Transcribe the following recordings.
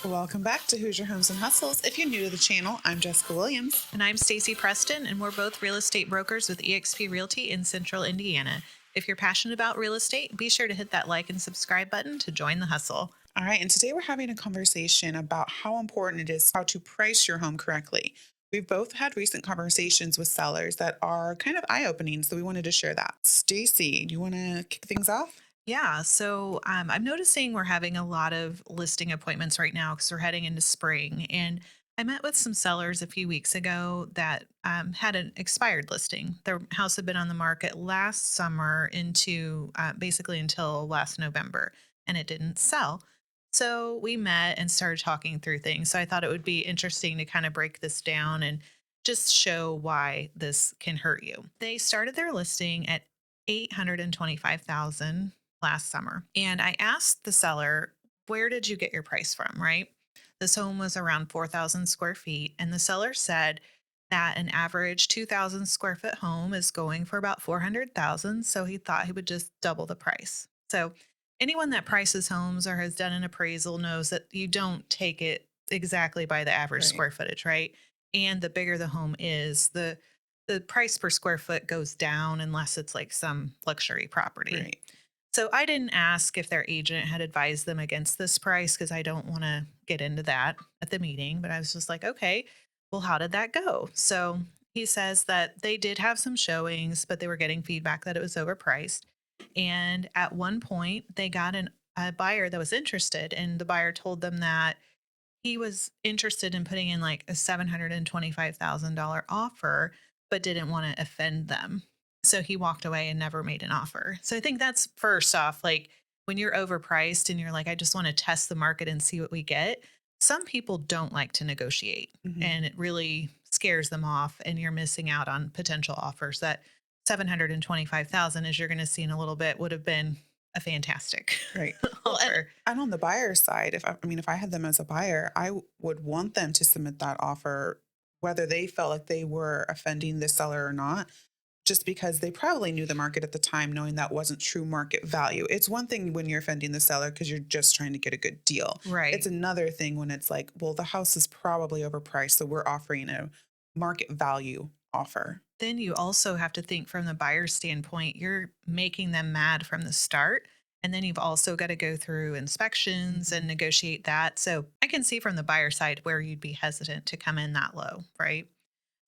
Welcome back to Hoosier Homes and Hustles. If you're new to the channel, I'm Jessica Williams. And I'm Stacy Preston, and we're both real estate brokers with eXp Realty in Central Indiana. If you're passionate about real estate, be sure to hit that like and subscribe button to join the hustle. All right, and today we're having a conversation about how important it is how to price your home correctly. We've both had recent conversations with sellers that are kind of eye-opening, so we wanted to share that. Stacy, do you want to kick things off? Yeah, so I'm noticing we're having a lot of listing appointments right now because we're heading into spring. And I met with some sellers a few weeks ago that had an expired listing. Their house had been on the market last summer into basically until last November, and it didn't sell. So we met and started talking through things. So I thought it would be interesting to kind of break this down and just show why this can hurt you. They started their listing at 825,000 last summer. And I asked the seller, where did you get your price from? Right. This home was around 4,000 square feet. And the seller said that an average 2,000 square foot home is going for about 400,000. So he thought he would just double the price. So anyone that prices homes or has done an appraisal knows that you don't take it exactly by the average Right, square footage, right? And the bigger the home is, the price per square foot goes down unless it's like some luxury property. right. So I didn't ask if their agent had advised them against this price because I don't want to get into that at the meeting. But I was just like, okay, well, how did that go? So he says that they did have some showings, but they were getting feedback that it was overpriced. And at one point, they got a buyer that was interested, and the buyer told them that he was interested in putting in like a $725,000 offer, but didn't want to offend them. So he walked away and never made an offer. So I think that's first off, like when you're overpriced and you're like, I just want to test the market and see what we get. Some people don't like to negotiate Hmm. and it really scares them off, and you're missing out on potential offers. That 725,000, as you're going to see in a little bit, would have been a fantastic Right. Well, and offer. and on the buyer side, if I had them as a buyer, would want them to submit that offer, whether they felt like they were offending the seller or not, just because they probably knew the market at the time, knowing that wasn't true market value. It's one thing when you're offending the seller because you're just trying to get a good deal. It's Right. another thing when it's like, well, the house is probably overpriced, so we're offering a market value offer. Then you also have to think from the buyer's standpoint, you're making them mad from the start. And then you've also got to go through inspections and Mhm. negotiate that. So I can see from the buyer side where you'd be hesitant to come in that low, right?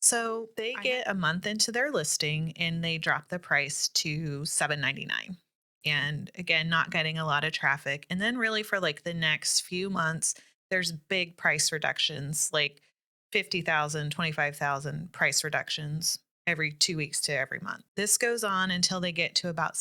So they I had get a month into their listing and they drop the price to 799. And again, not getting a lot of traffic. And then really for like the next few months, there's big price reductions, like 50,000, 25,000 price reductions every 2 weeks to every month. This goes on until they get to about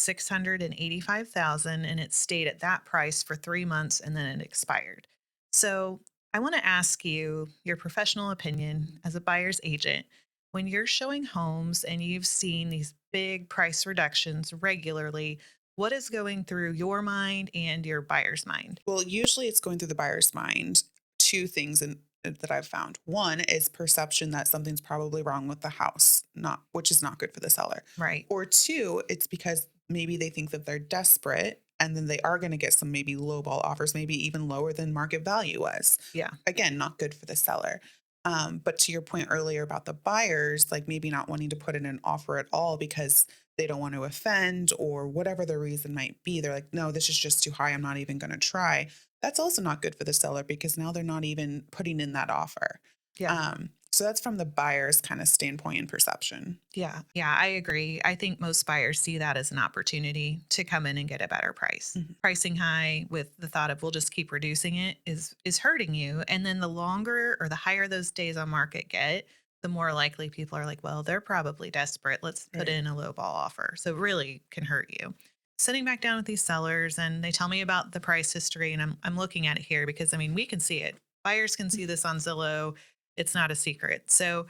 685,000, and it stayed at that price for 3 months and then it expired. So I want to ask you your professional opinion as a buyer's agent. When you're showing homes and you've seen these big price reductions regularly, what is going through your mind and your buyer's mind? Well, usually it's going through the buyer's mind. Two things that I've found. One is perception that something's probably wrong with the house, not which is not good for the seller. Right. Or two, it's because maybe they think that they're desperate and then they are going to get some maybe lowball offers, maybe even lower than market value was. Yeah. Again, not good for the seller. But to your point earlier about the buyers, like maybe not wanting to put in an offer at all because they don't want to offend or whatever the reason might be. They're like, no, this is just too high. I'm not even going to try. That's also not good for the seller because now they're not even putting in that offer. Yeah. So that's from the buyer's kind of standpoint and perception. Yeah. Yeah. I agree. I think most buyers see that as an opportunity to come in and get a better price. Mhm. Pricing high with the thought of we'll just keep reducing it is hurting you. And then the longer or the higher those days on market get, the more likely people are like, well, they're probably desperate. Let's put Right. in a low ball offer. So it really can hurt you. Sitting back down with these sellers and they tell me about the price history, and I'm looking at it here because I mean we can see it. Buyers can see this on Zillow. It's not a secret. So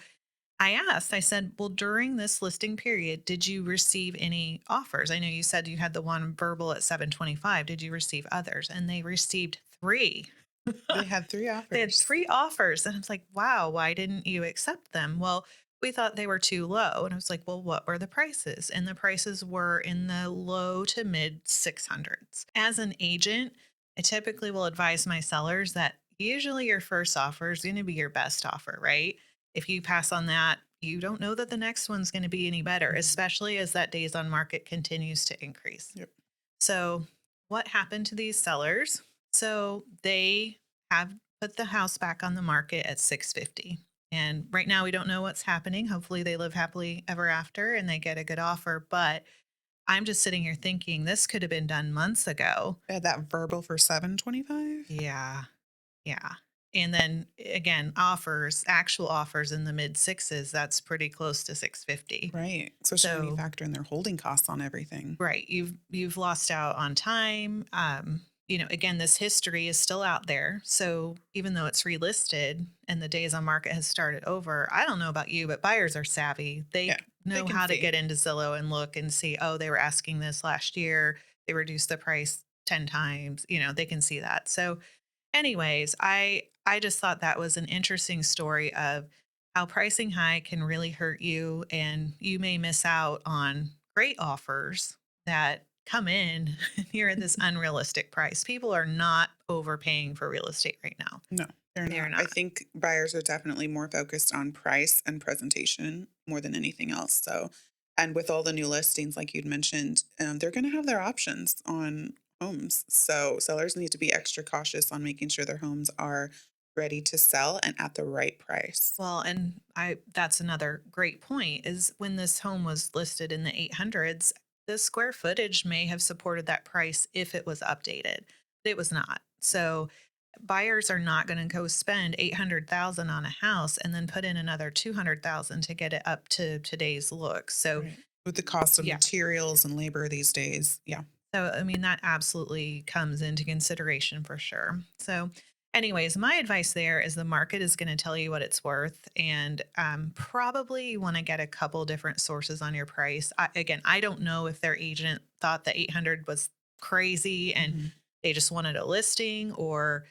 I asked, I said, well, during this listing period, did you receive any offers? I know you said you had the one verbal at 725. Did you receive others? And they received three. They had three They had offers. three offers. And I was like, wow, why didn't you accept them? Well, we thought they were too low. And I was like, well, what were the prices? And the prices were in the low to mid 600s. As an agent, I typically will advise my sellers that usually your first offer is going to be your best offer, right? If you pass on that, you don't know that the next one's going to be any better, Mhm. especially as that days on market continues to increase. Yep. So, what happened to these sellers? So, they have put the house back on the market at 650. And right now we don't know what's happening. Hopefully they live happily ever after and they get a good offer, but I'm just sitting here thinking this could have been done months ago. They had that verbal for 725. Yeah. Yeah. And then again, offers, actual offers in the mid sixes, that's pretty close to 650. Right. Especially when you So factor in their holding costs on everything. right. You've lost out on time. Again, this history is still out there. So even though it's relisted and the days on market has started over, I don't know about you, but buyers are savvy. They Yeah. They know can how to see. get into Zillow and look and see, oh, they were asking this last year. They reduced the price 10 times. They can see that. So anyways, I just thought that was an interesting story of how pricing high can really hurt you and you may miss out on great offers that come in and you're at this unrealistic price. People are not overpaying for real estate right now. No, they're They're not. I not. think buyers are definitely more focused on price and presentation more than anything else. So, and with all the new listings, like you'd mentioned, they're going to have their options on homes. So, sellers need to be extra cautious on making sure their homes are ready to sell and at the right price. Well, and I that's another great point is when this home was listed in the 800s, the square footage may have supported that price if it was updated. It was not. So buyers are not going to go spend 800,000 on a house and then put in another 200,000 to get it up to today's look. So Right. With the cost of yeah, materials and labor these days. Yeah. so, I mean, that absolutely comes into consideration for sure. So, anyways, my advice there is the market is going to tell you what it's worth. And probably you want to get a couple different sources on your price. Again, I don't know if their agent thought the 800 was crazy and Hmm. they just wanted a listing, or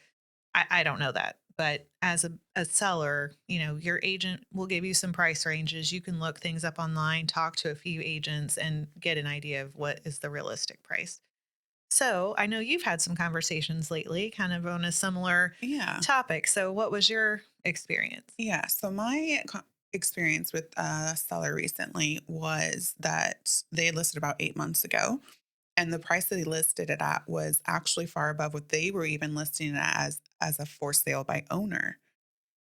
I don't know that. But as a seller, your agent will give you some price ranges. You can look things up online, talk to a few agents, and get an idea of what is the realistic price. So I know you've had some conversations lately, kind of on a similar Yeah. topic. So what was your experience? Yeah. So my experience with a seller recently was that they had listed about 8 months ago, and the price that they listed it at was actually far above what they were even listing it as a for sale by owner.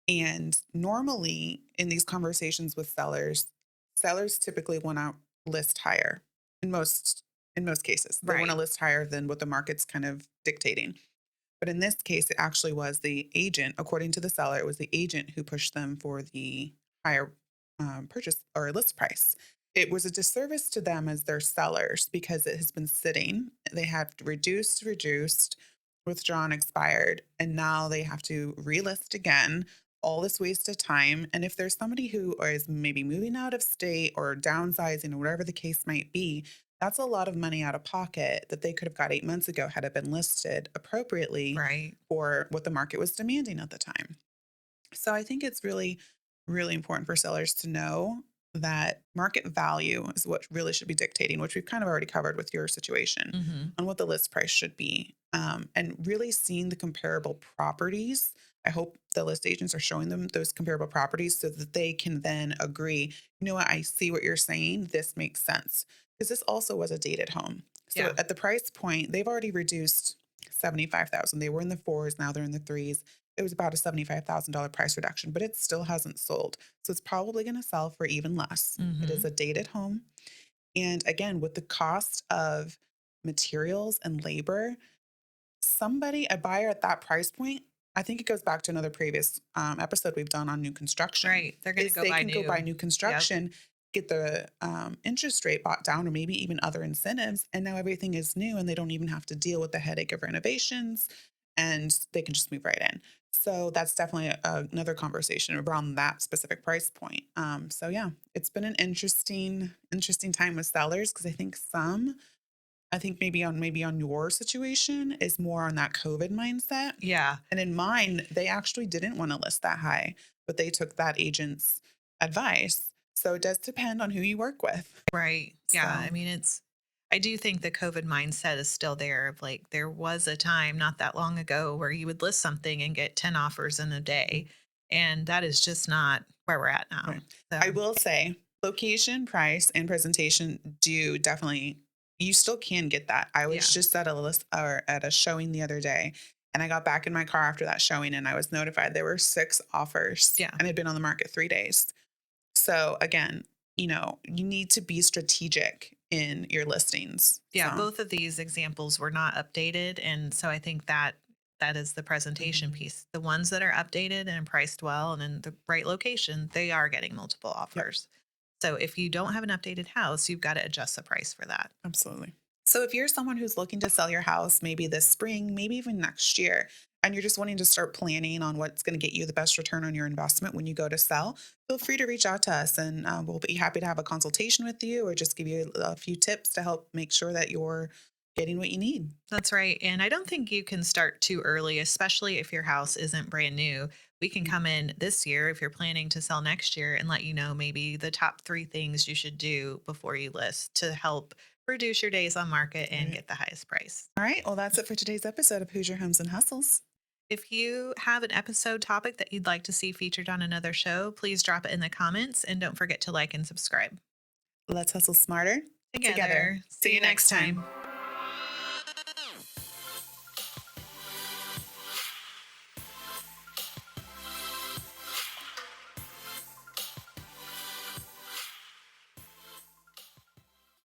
And normally in these conversations with sellers, sellers typically want to list higher in most cases. They want to Right. list higher than what the market's kind of dictating. But in this case, it actually was the agent, according to the seller, it was the agent who pushed them for the higher purchase or list price. It was a disservice to them as their sellers because it has been sitting. They had reduced, withdrawn, expired, and now they have to relist again. All this waste of time. And if there's somebody who is maybe moving out of state or downsizing or whatever the case might be, that's a lot of money out of pocket that they could have got 8 months ago had it been listed appropriately Right. for what the market was demanding at the time. So I think it's really, really important for sellers to know that market value is what really should be dictating, which we've kind of already covered with your situation Hmm. on what the list price should be. And really seeing the comparable properties. I hope the list agents are showing them those comparable properties so that they can then agree, you know what, I see what you're saying. This makes sense. Because this also was a dated home. So Yeah. at the price point, they've already reduced 75,000. They were in the fours, now they're in the threes. It was about a $75,000 price reduction, but it still hasn't sold. So it's probably going to sell for even less. It is Hmm. a dated home. And again, with the cost of materials and labor, a buyer at that price point, I think it goes back to another previous episode we've done on new construction, Right. They're going to is go they buy can go buy new. new Yep. construction, get the interest rate bought down, or maybe even other incentives. And now everything is new and they don't even have to deal with the headache of renovations and they can just move right in. So that's definitely another conversation around that specific price point. So yeah, it's been an interesting time with sellers because I think maybe on your situation is more on that COVID mindset. Yeah. And in mine, they actually didn't want to list that high, but they took that agent's advice. So it does depend on who you work with. Right. Yeah. So I mean, it's I do think the COVID mindset is still there. Of like, there was a time not that long ago where you would list something and get 10 offers in a day. And that is just not where we're at now. Right. So, I will say location, price, and presentation do definitely you still can get that. I was yeah. just at a list or at a showing the other day and I got back in my car after that showing and I was notified there were 6 offers Yeah. and had been on the market 3 days. So again, you need to be strategic in your listings. Yeah. So, Both of these examples were not updated. And so I think that that is the presentation mhm, piece. The ones that are updated and priced well and in the right location, they are getting multiple yep. offers. So if you don't have an updated house, you've got to adjust the price for that. Absolutely. So if you're someone who's looking to sell your house, maybe this spring, maybe even next year, and you're just wanting to start planning on what's going to get you the best return on your investment when you go to sell, feel free to reach out to us and we'll be happy to have a consultation with you or just give you a few tips to help make sure that you're getting what you need. That's right. And I don't think you can start too early, especially if your house isn't brand new. We can Mm, come in this year if you're planning to sell next year and let you know maybe the top 3 things you should do before you list to help reduce your days on market and right. get the highest price. All right. Well, that's it for today's episode of Hoosier Homes and Hustles. If you have an episode topic that you'd like to see featured on another show, please drop it in the comments and don't forget to like and subscribe. Let's hustle smarter together. Together. See See you you next next time. time.